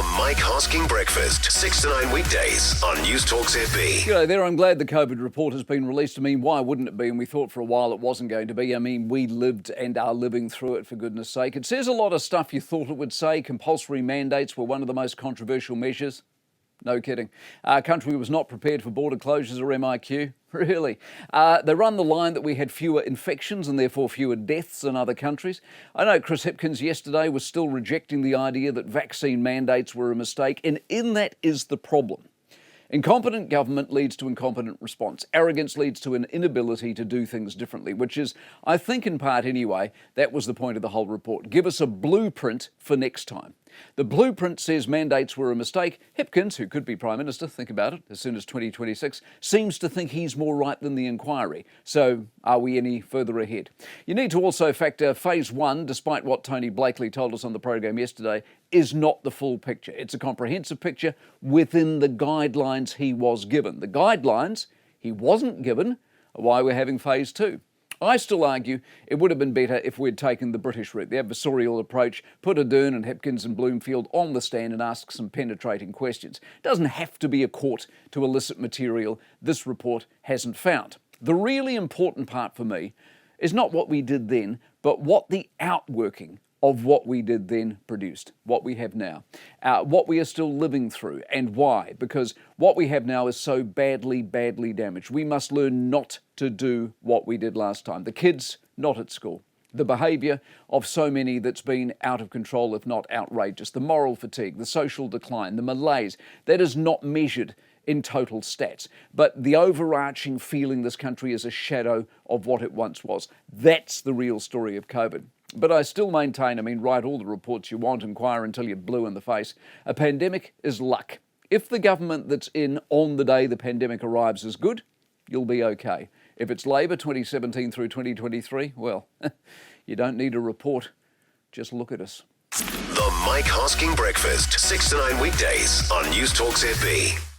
The Mike Hosking Breakfast, 6 to 9 weekdays on Newstalk ZB. G'day there, I'm glad the COVID report has been released. I mean, why wouldn't it be? And we thought for a while it wasn't going to be. I mean, we lived and are living through it, for goodness sake. It says a lot of stuff you thought it would say. Compulsory mandates were one of the most controversial measures. No kidding. Our country was not prepared for border closures or MIQ. Really. They run the line that we had fewer infections and therefore fewer deaths than other countries. I know Chris Hipkins yesterday was still rejecting the idea that vaccine mandates were a mistake, and in that is the problem. Incompetent government leads to incompetent response. Arrogance leads to an inability to do things differently, which is, I think in part anyway, that was the point of the whole report. Give us a blueprint for next time. The blueprint says mandates were a mistake. Hipkins, who could be Prime Minister, think about it, as soon as 2026, seems to think he's more right than the inquiry. So are we any further ahead? You need to also factor phase one, despite what Tony Blakely told us on the program yesterday, is not the full picture. It's a comprehensive picture within the guidelines he was given. The guidelines he wasn't given are why we're having phase two. I still argue it would have been better if we'd taken the British route, the adversarial approach, put Ardern and Hipkins and Bloomfield on the stand and ask some penetrating questions. It doesn't have to be a court to elicit material this report hasn't found. The really important part for me is not what we did then, but what the outworking of what we did then produced, what we have now, what we are still living through, and why. Because what we have now is so badly damaged. We must learn not to do what we did last time. The kids not at school. The behaviour of so many that's been out of control, if not outrageous. The moral fatigue, the social decline, the malaise. That is not measured in total stats. But the overarching feeling this country is a shadow of what it once was. That's the real story of COVID. But I still maintain, write all the reports you want, inquire until you're blue in the face. A pandemic is luck. If the government that's in on the day the pandemic arrives is good, you'll be okay. If it's Labor 2017 through 2023, well, you don't need a report. Just look at us. The Mike Hosking Breakfast, 6 to 9 weekdays on Newstalk ZB.